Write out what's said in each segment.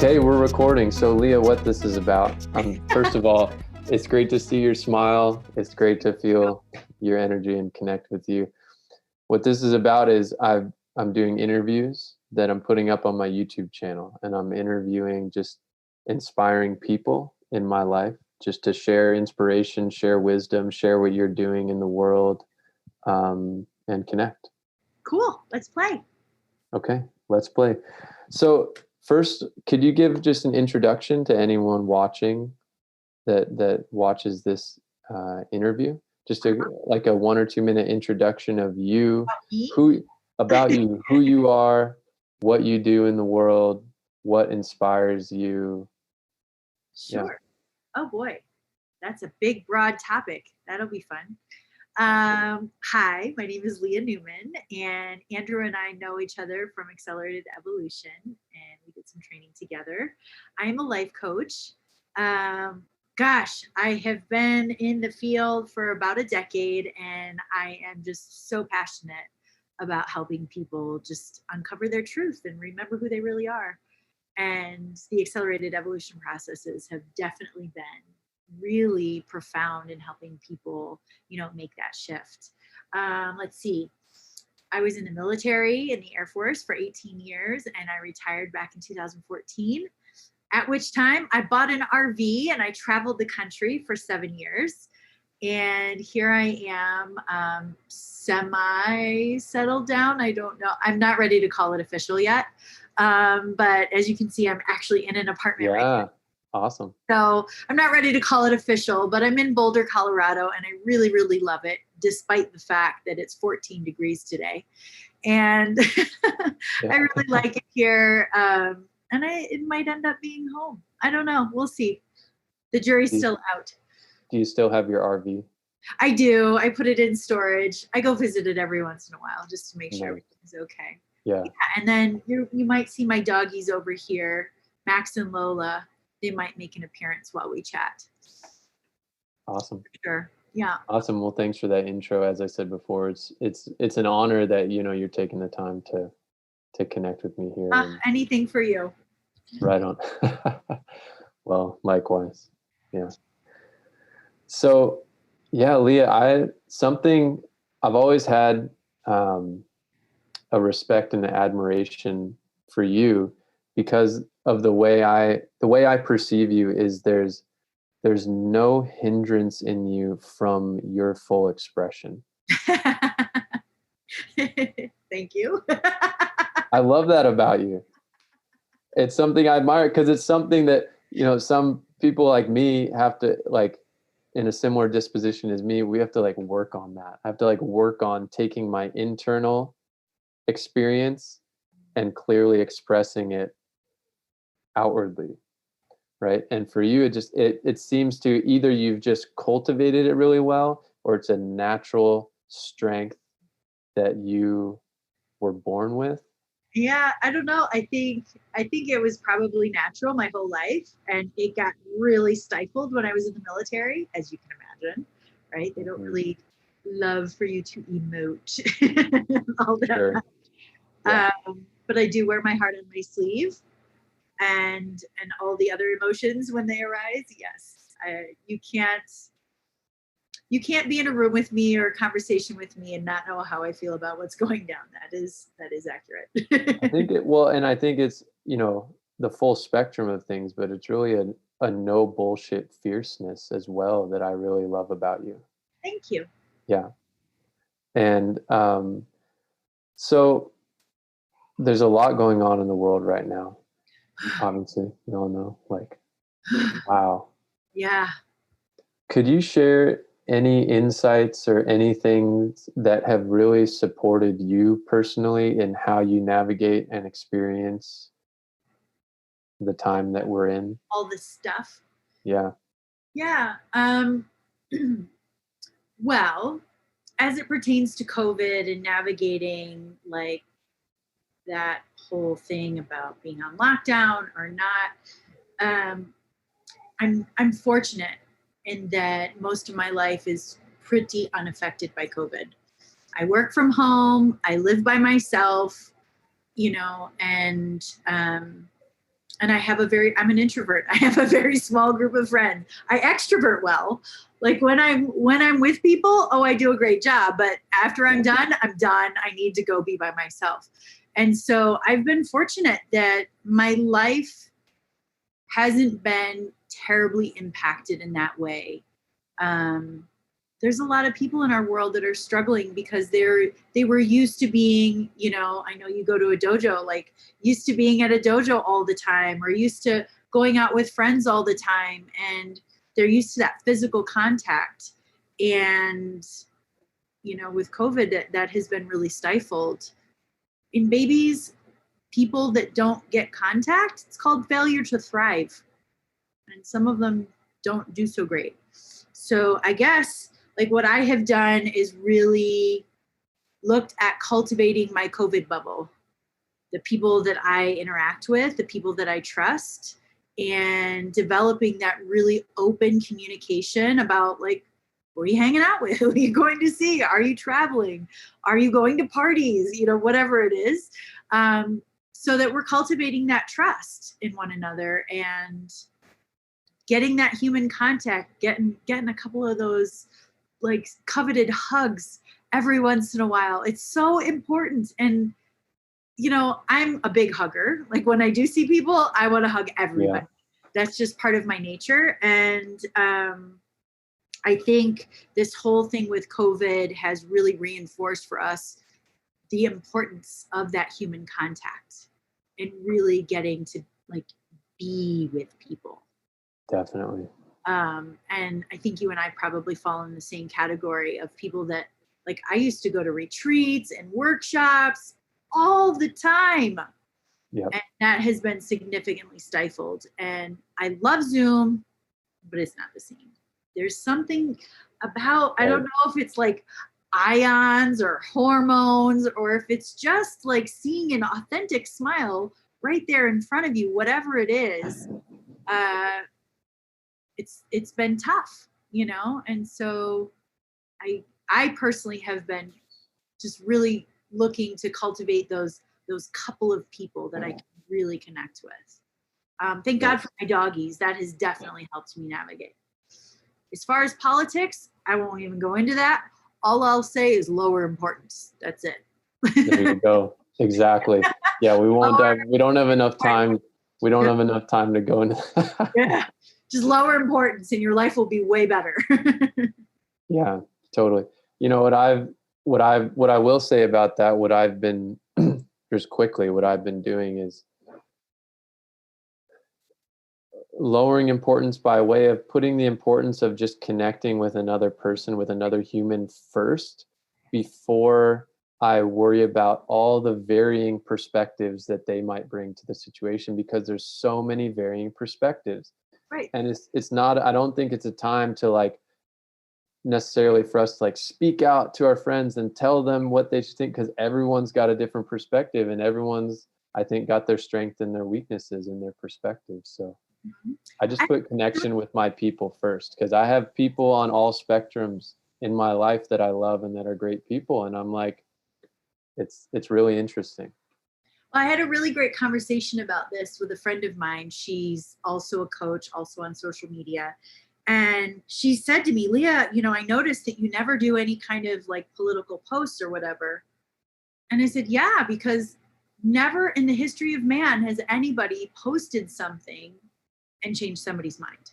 Okay, we're recording. So Leah, what this is about, first of all, it's great to see your smile. It's great to feel your energy and connect with you. What this is about is I'm doing interviews that I'm putting up on my YouTube channel, and I'm interviewing just inspiring people in my life, just to share inspiration, share wisdom, share what you're doing in the world, and connect. Cool. Let's play. Okay, let's play. So first, could you give just an introduction to anyone watching that watches this interview? Just like a 1 or 2 minute introduction of you, who you are, what you do in the world, what inspires you. Sure. Yeah. Oh boy, that's a big, broad topic. That'll be fun. Hi, my name is Leah Newman, and Andrew and I know each other from Accelerated Evolution, and we did some training together. I am a life coach. Gosh, I have been in the field for about a decade, and I am just so passionate about helping people just uncover their truth and remember who they really are. And the accelerated evolution processes have definitely been really profound in helping people, make that shift. Let's see. I was in the military, in the Air Force for 18 years, and I retired back in 2014, at which time I bought an RV and I traveled the country for 7 years. And here I am, semi-settled down. I don't know. I'm not ready to call it official yet. But as you can see, I'm actually in an apartment right now. Awesome. So I'm not ready to call it official, but I'm in Boulder, Colorado, and I really, really love it, despite the fact that it's 14 degrees today. And I really like it here. And it might end up being home. I don't know. We'll see. The jury's still out. Do you still have your RV? I do. I put it in storage. I go visit it every once in a while just to make sure everything's okay. Yeah. And then you might see my doggies over here, Max and Lola. They might make an appearance while we chat. Awesome. Sure. Yeah. Awesome. Well, thanks for that intro. As I said before, it's an honor that you're taking the time to connect with me here. Anything for you. Right on. Well, likewise. Yeah. So, yeah, Leah, I've always had a respect and admiration for you because of the way I perceive you is there's no hindrance in you from your full expression. Thank you. I love that about you. It's something I admire because it's something that, some people like me have to, like, in a similar disposition as me, we have to work on that. I have to work on taking my internal experience and clearly expressing it outwardly. Right. And for you, it seems to either you've just cultivated it really well, or it's a natural strength that you were born with. Yeah, I don't know. I think it was probably natural my whole life, and it got really stifled when I was in the military, as you can imagine. Right? They don't really love for you to emote all that. Sure. Yeah. But I do wear my heart on my sleeve. And all the other emotions when they arise, yes. You can't be in a room with me or a conversation with me and not know how I feel about what's going down. That is accurate. I think I think it's the full spectrum of things, but it's really a no bullshit fierceness as well that I really love about you. Thank you. Yeah. And so there's a lot going on in the world right now. Obviously, we all know, wow. Yeah. Could you share any insights or anything that have really supported you personally in how you navigate and experience the time that we're in? All this stuff. Yeah. Yeah. Well, as it pertains to COVID and navigating that whole thing about being on lockdown or not, I'm fortunate in that most of my life is pretty unaffected by COVID. I work from home, I live by myself, and And I'm an introvert. I have a very small group of friends. I extrovert well. Like when I'm with people, oh, I do a great job. But after I'm done, I'm done. I need to go be by myself. And so I've been fortunate that my life hasn't been terribly impacted in that way. There's a lot of people in our world that are struggling because they were used to being, I know you go to a dojo, like used to being at a dojo all the time, or used to going out with friends all the time, and they're used to that physical contact. And with COVID, that has been really stifled. In babies, people that don't get contact, it's called failure to thrive, and some of them don't do so great. So I guess like what I have done is really looked at cultivating my COVID bubble, the people that I interact with, the people that I trust, and developing that really open communication about like, who are you hanging out with? Who are you going to see? Are you traveling? Are you going to parties? Whatever it is. So that we're cultivating that trust in one another and getting that human contact, getting a couple of those like coveted hugs every once in a while. It's so important. And I'm a big hugger. Like when I do see people, I want to hug everybody. Yeah. That's just part of my nature. And I think this whole thing with COVID has really reinforced for us the importance of that human contact and really getting to like be with people. Definitely. And I think you and I probably fall in the same category of people that like I used to go to retreats and workshops all the time. Yep. And that has been significantly stifled. And I love Zoom, but it's not the same. There's something about, I don't know if it's like ions or hormones, or if it's just like seeing an authentic smile right there in front of you, whatever it is. It's been tough, and so I personally have been just really looking to cultivate those couple of people that I can really connect with. Thank God for my doggies. That has definitely helped me navigate. As far as politics, I won't even go into that. All I'll say is lower importance. That's it. There you go. Exactly. Yeah, we don't have enough time. We don't have enough time to go into that. Yeah. Just lower importance and your life will be way better. Yeah, totally. What I will say about that, what I've been just quickly, what I've been doing is lowering importance by way of putting the importance of just connecting with another person, with another human first, before I worry about all the varying perspectives that they might bring to the situation, because there's so many varying perspectives. Right. And it's not, I don't think it's a time to like necessarily for us to like speak out to our friends and tell them what they should think, because everyone's got a different perspective, and everyone's, I think, got their strength and their weaknesses and their perspectives. So I just put connection with my people first, because I have people on all spectrums in my life that I love and that are great people. And I'm like, it's really interesting. Well, I had a really great conversation about this with a friend of mine. She's also a coach, also on social media. And she said to me, Leah, I noticed that you never do any kind of like political posts or whatever. And I said, yeah, because never in the history of man has anybody posted something and changed somebody's mind.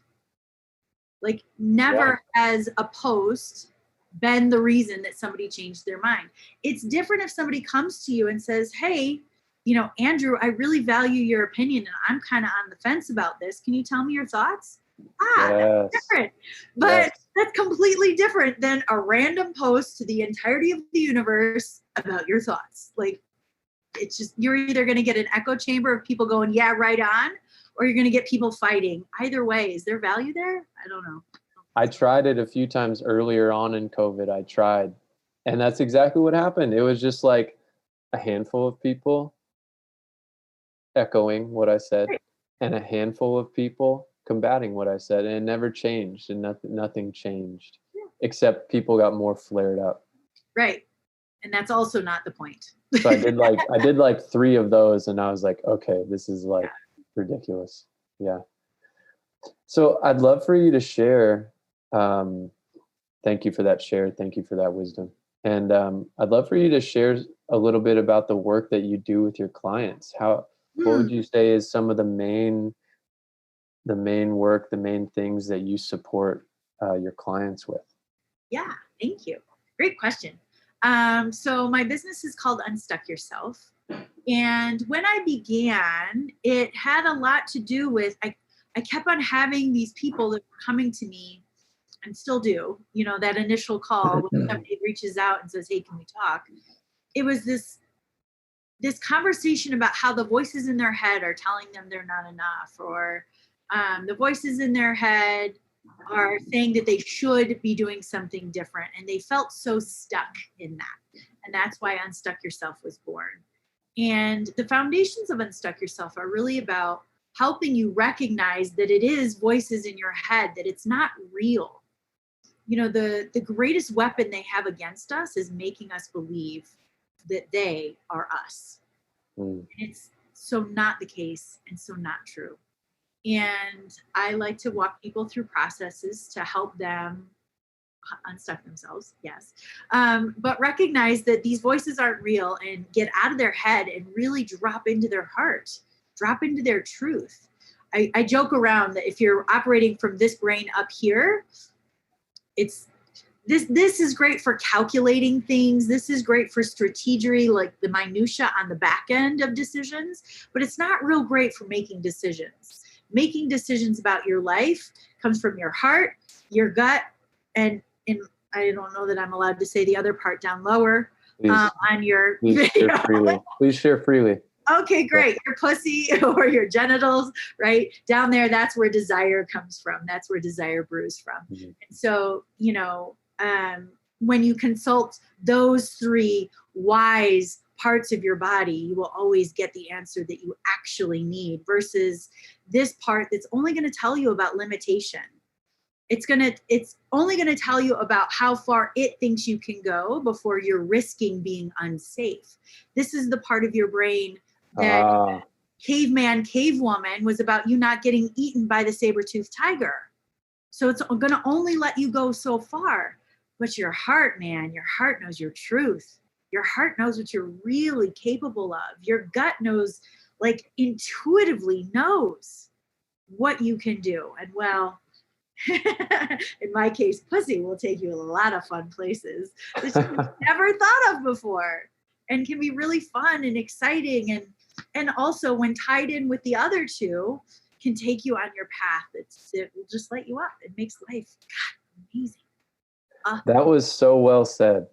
Like never has a post been the reason that somebody changed their mind. It's different if somebody comes to you and says, hey, Andrew, I really value your opinion and I'm kind of on the fence about this. Can you tell me your thoughts? That's different. But that's completely different than a random post to the entirety of the universe about your thoughts. Like, it's just, you're either going to get an echo chamber of people going, yeah, right on, or you're going to get people fighting. Either way, is there value there? I don't know. I tried it a few times earlier on in COVID. I tried. And that's exactly what happened. It was just like a handful of people echoing what I said, and a handful of people combating what I said, and it never changed, and nothing changed, except people got more flared up. Right. And that's also not the point. So I did like 3 of those, and I was like, okay, this is ridiculous. Yeah. So I'd love for you to share. Thank you for that share. Thank you for that wisdom. And I'd love for you to share a little bit about the work that you do with your clients. What Hmm. would you say is some of the main work, the main things that you support your clients with? Yeah, thank you. Great question. So my business is called Unstuck Yourself. And when I began, it had a lot to do with I kept on having these people that were coming to me and still do, that initial call when somebody reaches out and says, "Hey, can we talk?" It was this conversation about how the voices in their head are telling them they're not enough, or the voices in their head are saying that they should be doing something different, and they felt so stuck in that. And that's why Unstuck Yourself was born. And the foundations of Unstuck Yourself are really about helping you recognize that it is voices in your head, that it's not real. The greatest weapon they have against us is making us believe that they are us. Mm. And it's so not the case and so not true. And I like to walk people through processes to help them unstuck themselves, yes, but recognize that these voices aren't real, and get out of their head and really drop into their heart, drop into their truth. I joke around that if you're operating from this brain up here, it's this is great for calculating things. This is great for strategy, like the minutia on the back end of decisions, but it's not real great for making decisions. Making decisions about your life comes from your heart, your gut, and I don't know that I'm allowed to say the other part down lower, Please, on your please share freely. Please share freely. Okay, great. Your pussy or your genitals, right? Down there, that's where desire comes from. That's where desire brews from. Mhm. And so, when you consult those three wise parts of your body, you will always get the answer that you actually need, versus this part that's only going to tell you about limitation. It's only going to tell you about how far it thinks you can go before you're risking being unsafe. This is the part of your brain that caveman, cavewoman was about you not getting eaten by the saber-toothed tiger. So it's going to only let you go so far. But your heart, man, your heart knows your truth. Your heart knows what you're really capable of. Your gut knows, like intuitively knows what you can do. And well, in my case, pussy will take you a lot of fun places that you've never thought of before, and can be really fun and exciting, and also when tied in with the other two, can take you on your path. It will just light you up. It makes life amazing. That was so well said.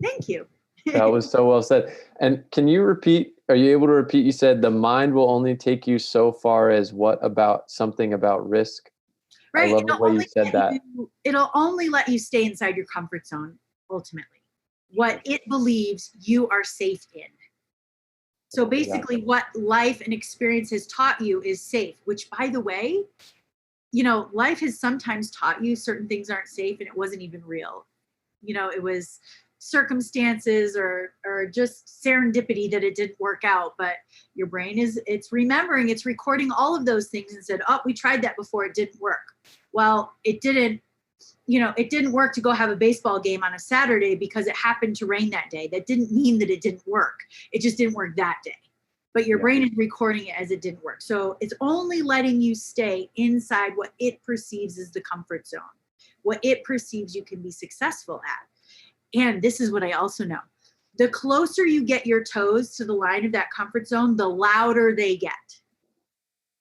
Thank you. That was so well said. And can you repeat? Are you able to repeat? You said the mind will only take you so far as what about something about risk? Right. I love the way you said that. It'll only let you stay inside your comfort zone, ultimately. What it believes you are safe in. So basically, what life and experience has taught you is safe, which, by the way, life has sometimes taught you certain things aren't safe and it wasn't even real. It was circumstances or just serendipity that it didn't work out. But your brain it's remembering, it's recording all of those things and said, "Oh, we tried that before, it didn't work." Well, it didn't work to go have a baseball game on a Saturday because it happened to rain that day. That didn't mean that it didn't work. It just didn't work that day. But your brain is recording it as it didn't work. So it's only letting you stay inside what it perceives as the comfort zone, what it perceives you can be successful at. And this is what I also know. The closer you get your toes to the line of that comfort zone, the louder they get.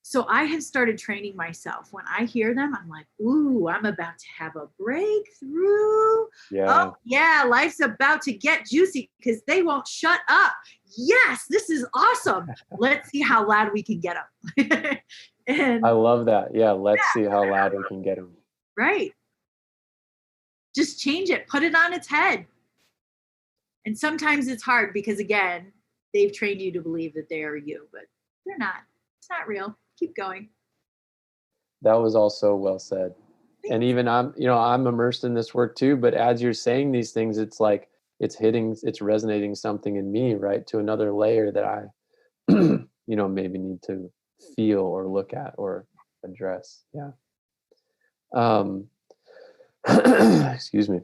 So I have started training myself. When I hear them, I'm like, ooh, I'm about to have a breakthrough. Yeah. Oh, yeah, life's about to get juicy because they won't shut up. Yes, this is awesome. Let's see how loud we can get them. And I love that. Yeah, let's see how loud we can get them. Right. Just change it, put it on its head. And sometimes it's hard because, again, they've trained you to believe that they are you, but they're not. It's not real. Keep going. That was also well said. And even I'm immersed in this work too, but as you're saying these things, it's like it's resonating something in me, right? To another layer that I, maybe need to feel or look at or address. Yeah. Um, excuse me.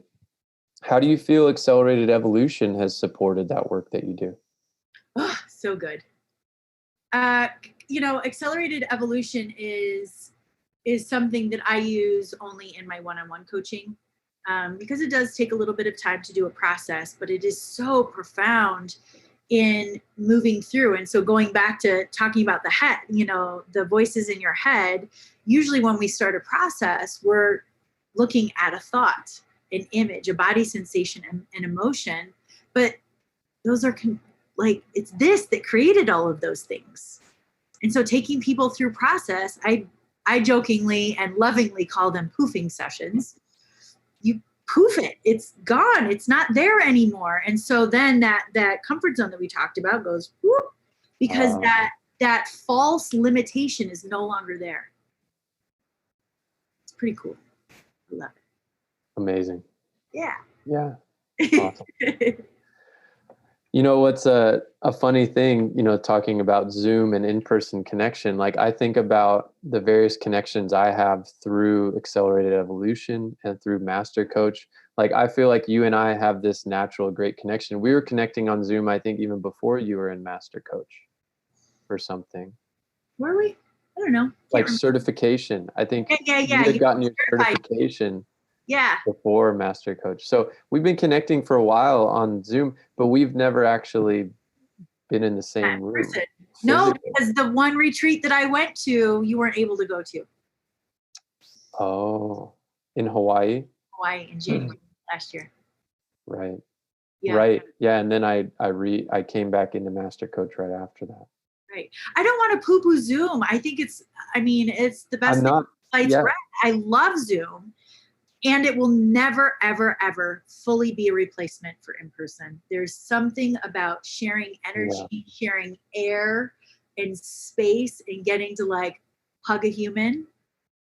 How do you feel accelerated evolution has supported that work that you do? Oh, so good. Accelerated evolution is something that I use only in my one-on-one coaching, because it does take a little bit of time to do a process, but it is so profound in moving through. And so going back to talking about the head, the voices in your head, usually when we start a process, we're looking at a thought, an image, a body sensation, and an emotion, but those are it's this that created all of those things. And so taking people through process, I jokingly and lovingly call them poofing sessions. You poof it, it's gone, it's not there anymore. And so then that comfort zone that we talked about goes whoop, because that false limitation is no longer there. It's pretty cool. I love it. Amazing. Yeah. Yeah. Awesome. What's a funny thing, talking about Zoom and in-person connection, like I think about the various connections I have through Accelerated Evolution and through Master Coach. Like, I feel like you and I have this natural great connection. We were connecting on Zoom, I think, even before you were in Master Coach or something. Were we? I don't know. Like certification. I think Yeah. you had gotten your certification. Yeah. Before Master Coach. So we've been connecting for a while on Zoom, but we've never actually been in the same room. No, because the one retreat that I went to, you weren't able to go to. Oh, in Hawaii? Hawaii in January last year. Right. Yeah. Right. Yeah. And then I came back into Master Coach right after that. Right. I don't want to poo-poo Zoom. I think it's the best thing. I love Zoom. And it will never, ever, ever fully be a replacement for in-person. There's something about sharing energy, sharing air and space, and getting to hug a human,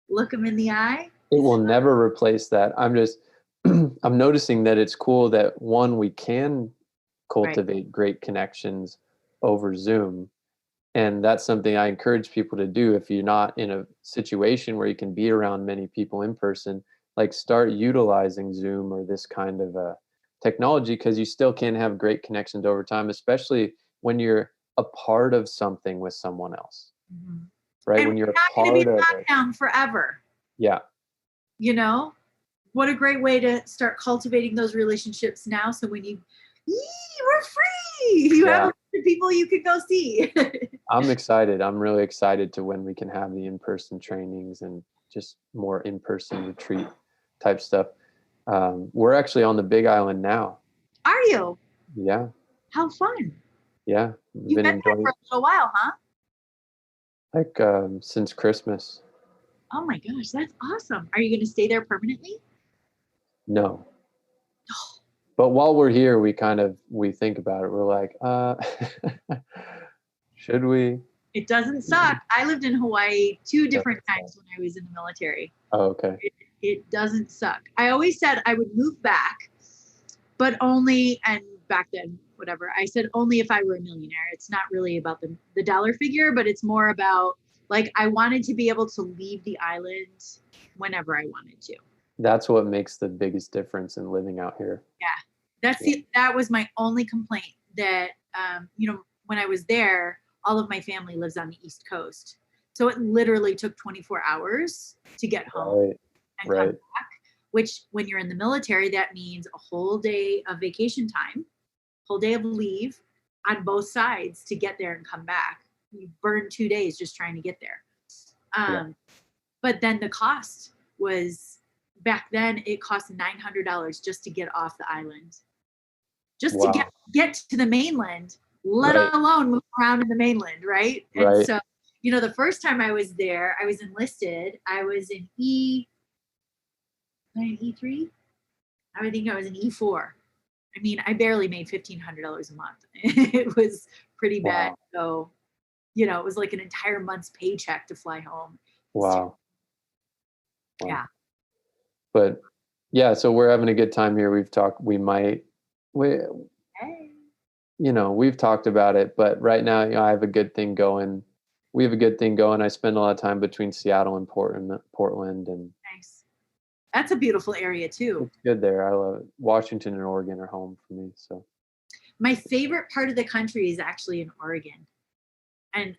look them in the eye. It will never replace that. I'm noticing that it's cool that we can cultivate great connections over Zoom. And that's something I encourage people to do. If you're not in a situation where you can be around many people in person, start utilizing Zoom or this kind of technology, because you still can have great connections over time, especially when you're a part of something with someone else. Mm-hmm. Right? And when you're not going to be locked down forever. Yeah. What a great way to start cultivating those relationships now. So when we're free, you have people you can go see. I'm excited. I'm really excited to when we can have the in-person trainings and just more in-person retreat type stuff. We're actually on the Big Island now. Are you? Yeah. How fun. Yeah. You've been there for a little while, huh? Since Christmas. Oh my gosh, that's awesome. Are you going to stay there permanently? No. But while we're here, we think about it. We're like, should we? It doesn't suck. I lived in Hawaii 2 different times when I was in the military. Oh, okay. It doesn't suck. I always said I would move back, but only, and back then, whatever, I said only if I were a millionaire. It's not really about the dollar figure, but it's more about I wanted to be able to leave the island whenever I wanted to. That's what makes the biggest difference in living out here. Yeah. That was my only complaint, that, when I was there, all of my family lives on the East Coast. So it literally took 24 hours to get home and come back, which when you're in the military, that means a whole day of vacation time, whole day of leave on both sides to get there and come back. You burn 2 days just trying to get there. But then the cost was, back then it cost $900 just to get off the island, just to get to the mainland, let alone move around in the mainland, right? And so, the first time I was there, I was enlisted. I was in E3. I think I was in E4. I mean, I barely made $1,500 a month. It was pretty bad. So, it was like an entire month's paycheck to fly home. Wow. Yeah. But yeah, so we're having a good time here. We've talked, we've talked about it, but right now, I have a good thing going we have a good thing going. I spend a lot of time between Seattle and Portland, and Nice. That's a beautiful area too. it's good there. I love it. Washington and Oregon are home for me. So My favorite part of the country is actually in Oregon. And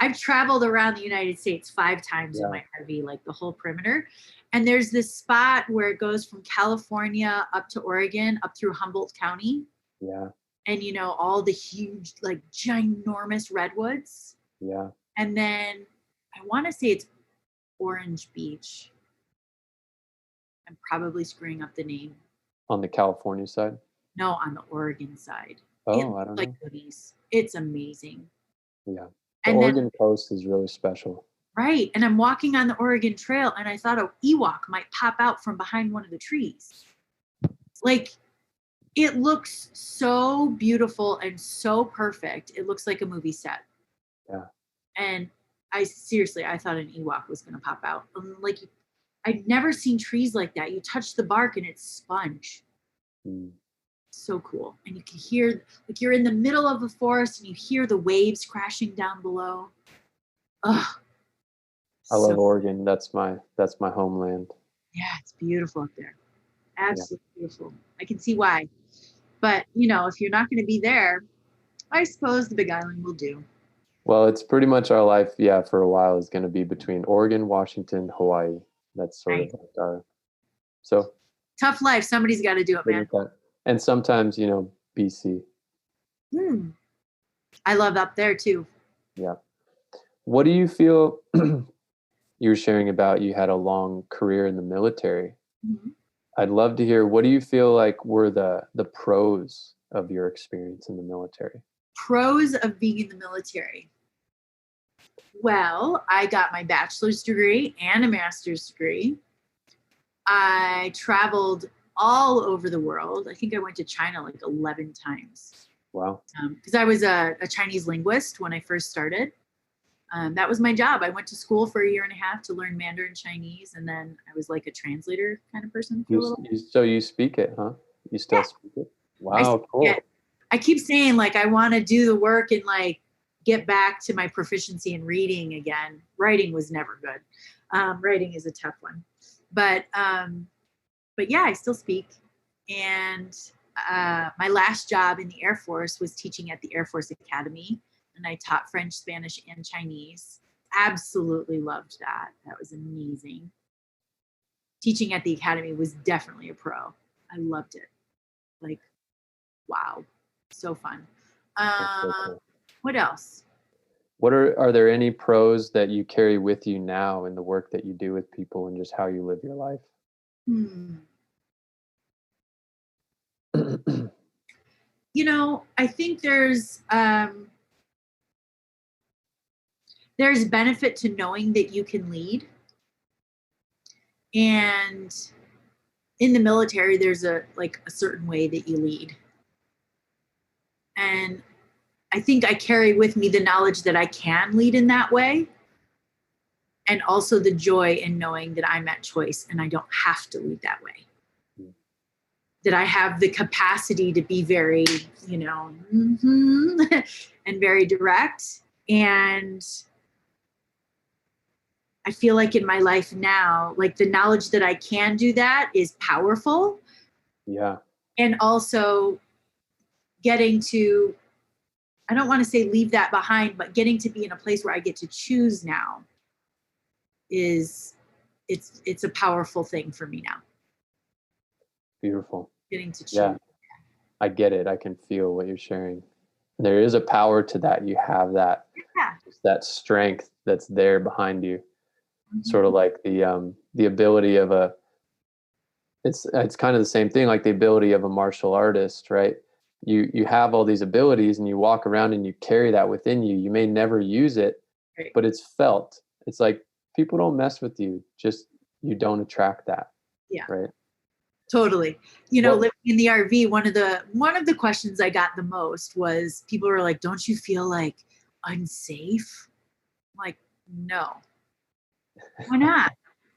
I've traveled around the United States 5 times in yeah, my RV, like the whole perimeter. And there's this spot where it goes from California up to Oregon, up through Humboldt County. yeah, And, all the huge, like ginormous redwoods. yeah. And then I want to say it's Orange Beach. I'm probably screwing up the name. On the California side. No, on the Oregon side. It Oh, looks I don't like know. goodies. It's amazing. Yeah, the And then, Oregon coast is really special. right. And I'm walking on the Oregon Trail and I thought an Ewok might pop out from behind one of the trees. Like, it looks so beautiful and so perfect. It looks like a movie set. Yeah, And I thought an Ewok was going to pop out. Like, I'd never seen trees like that. You touch the bark and it's sponge. mm. So cool. And you can hear, like, you're in the middle of the forest and you hear the waves crashing down below. Oh, I love Oregon. That's my homeland. yeah, it's beautiful up there. Yeah. Absolutely beautiful. I can see why. But, if you're not going to be there, I suppose the Big Island will do. Well, it's pretty much our life. Yeah, for a while is going to be between Oregon, Washington, Hawaii. That's sort Nice. of like our. So Tough life. Somebody's got to do it, man. and sometimes BC. I love up there too. Yeah. What do you feel? You were sharing about you had a long career in the military. Mm-hmm. I'd love to hear, what do you feel like were the pros of your experience in the military? Pros of being in the military. Well, I got my bachelor's degree and a master's degree. I traveled all over the world. I think I went to China like 11 times. Wow. Because I was a Chinese linguist when I first started. That was my job. I went to school for 1.5 years to learn Mandarin Chinese, and then I was like a translator kind of person for a little bit. So you speak it, huh? You still speak it? Wow, cool. Yeah. I keep saying, like, I want to do the work and like get back to my proficiency in reading again. Writing was never good. Writing is a tough one, but yeah, I still speak. And my last job in the Air Force was teaching at the Air Force Academy. And I taught French, Spanish, and Chinese. Absolutely loved that. That was amazing. Teaching at the academy was definitely a pro. I loved it. Like, wow, so fun. So cool. What else? Are there any pros that you carry with you now in the work that you do with people and just how you live your life? I think there's benefit to knowing that you can lead. And in the military, there's a certain way that you lead. And I think I carry with me the knowledge that I can lead in that way. And also the joy in knowing that I'm at choice and I don't have to lead that way. That I have the capacity to be very, and very direct. And I feel like in my life now, like the knowledge that I can do that is powerful. Yeah. And also getting to, I don't want to say leave that behind, but getting to be in a place where I get to choose now it's a powerful thing for me now. Beautiful. Getting to choose. Yeah. I get it. I can feel what you're sharing. There is a power to that. You have that, that strength that's there behind you. Mm-hmm. Sort of like the ability of it's kind of the same thing, like the ability of a martial artist, right? You have all these abilities and you walk around and you carry that within you. You may never use it, right, but it's felt. It's like people don't mess with you. Just you don't attract that. Yeah. Right. Totally. Living in the RV, one of the questions I got the most was people were like, "Don't you feel like unsafe?" I'm like, no. Why not?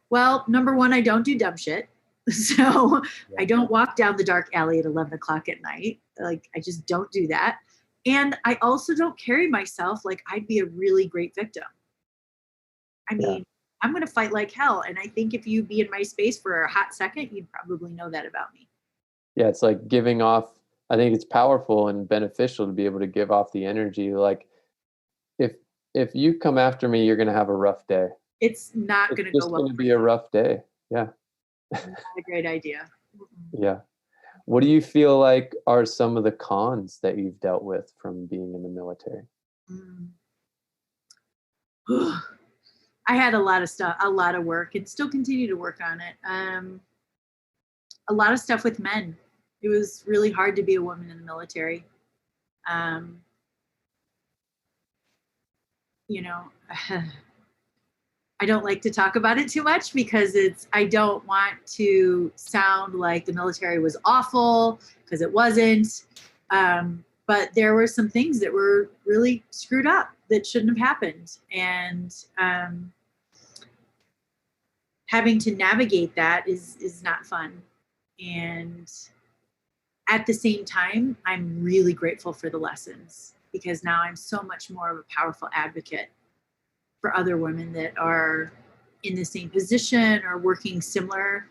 Well, number one, I don't do dumb shit. So I don't walk down the dark alley at 11 o'clock at night. Like, I just don't do that. And I also don't carry myself like I'd be a really great victim. I mean, I'm going to fight like hell. And I think if you be in my space for a hot second, you'd probably know that about me. Yeah, it's like giving off. I think it's powerful and beneficial to be able to give off the energy. Like if you come after me, you're going to have a rough day. It's not It's going to go just well. going to be a rough day. Yeah. Not a great idea. Yeah. What do you feel like are some of the cons that you've dealt with from being in the military? Mm. I had a lot of stuff, a lot of work, and still continue to work on it. A lot of stuff with men. It was really hard to be a woman in the military. You know, I don't like to talk about it too much because I don't want to sound like the military was awful, because it wasn't. But there were some things that were really screwed up that shouldn't have happened. And having to navigate that is not fun. And at the same time, I'm really grateful for the lessons, because now I'm so much more of a powerful advocate for other women that are in the same position or working similar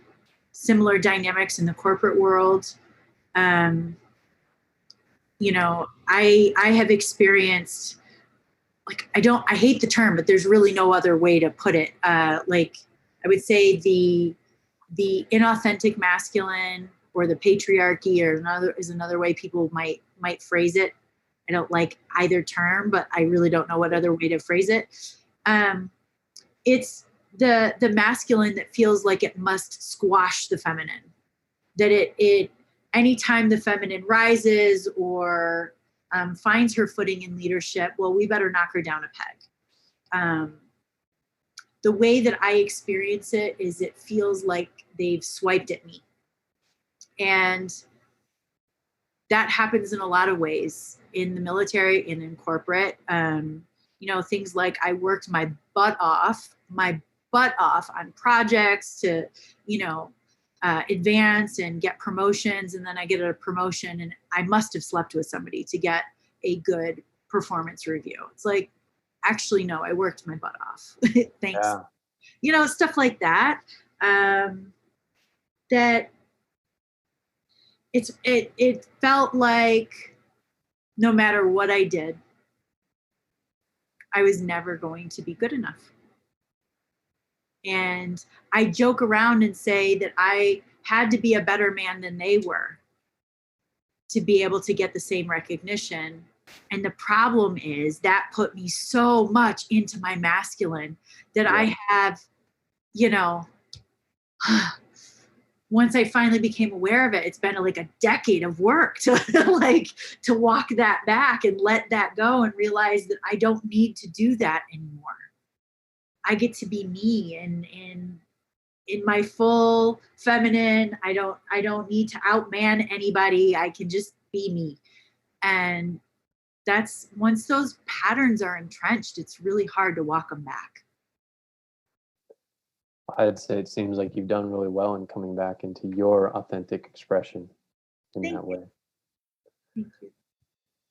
dynamics in the corporate world. You know, I have experienced, like, I hate the term, but there's really no other way to put it. Like, I would say the inauthentic masculine, or the patriarchy, or another way people might phrase it. I don't like either term, but I really don't know what other way to phrase it. It's the masculine that feels like it must squash the feminine. That it anytime the feminine rises or finds her footing in leadership, well, we better knock her down a peg. The way that I experience it is, it feels like they've swiped at me. And that happens in a lot of ways, in the military and in corporate. You know, things like, I worked my butt off on projects to, you know, advance and get promotions. And then I get a promotion and I must have slept with somebody to get a good performance review. It's like, actually, no, I worked my butt off. Thanks. Yeah. You know, stuff like that. That it felt like no matter what I did, I was never going to be good enough. And I joke around and say that I had to be a better man than they were to be able to get the same recognition. And the problem is that put me so much into my masculine that I have, you know, once I finally became aware of it, it's been like a decade of work to to walk that back and let that go and realize that I don't need to do that anymore. I get to be me and in my full feminine. I don't need to outman anybody. I can just be me. And that's, once those patterns are entrenched, it's really hard to walk them back. I'd say it seems like you've done really well in coming back into your authentic expression in that way. Thank you.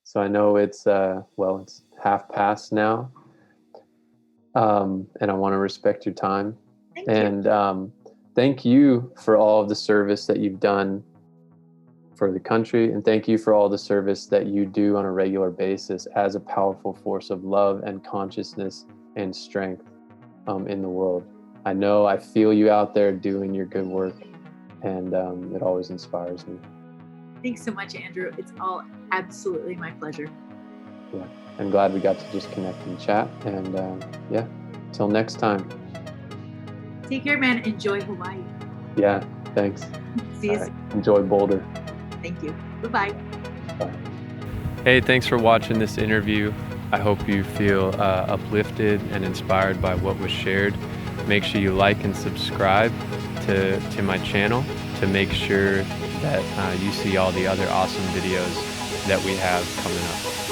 So I know it's it's half past now, and I want to respect your time. Thank you. And thank you for all of the service that you've done for the country, and thank you for all the service that you do on a regular basis as a powerful force of love and consciousness and strength in the world. I feel you out there doing your good work, and it always inspires me. Thanks so much, Andrew. It's all absolutely my pleasure. Yeah, I'm glad we got to just connect and chat. And till next time. Take care, man. Enjoy Hawaii. Yeah, thanks. See you soon. Enjoy Boulder. Thank you. Bye-bye. Bye. Hey, thanks for watching this interview. I hope you feel uplifted and inspired by what was shared. Make sure you like and subscribe to my channel to make sure that you see all the other awesome videos that we have coming up.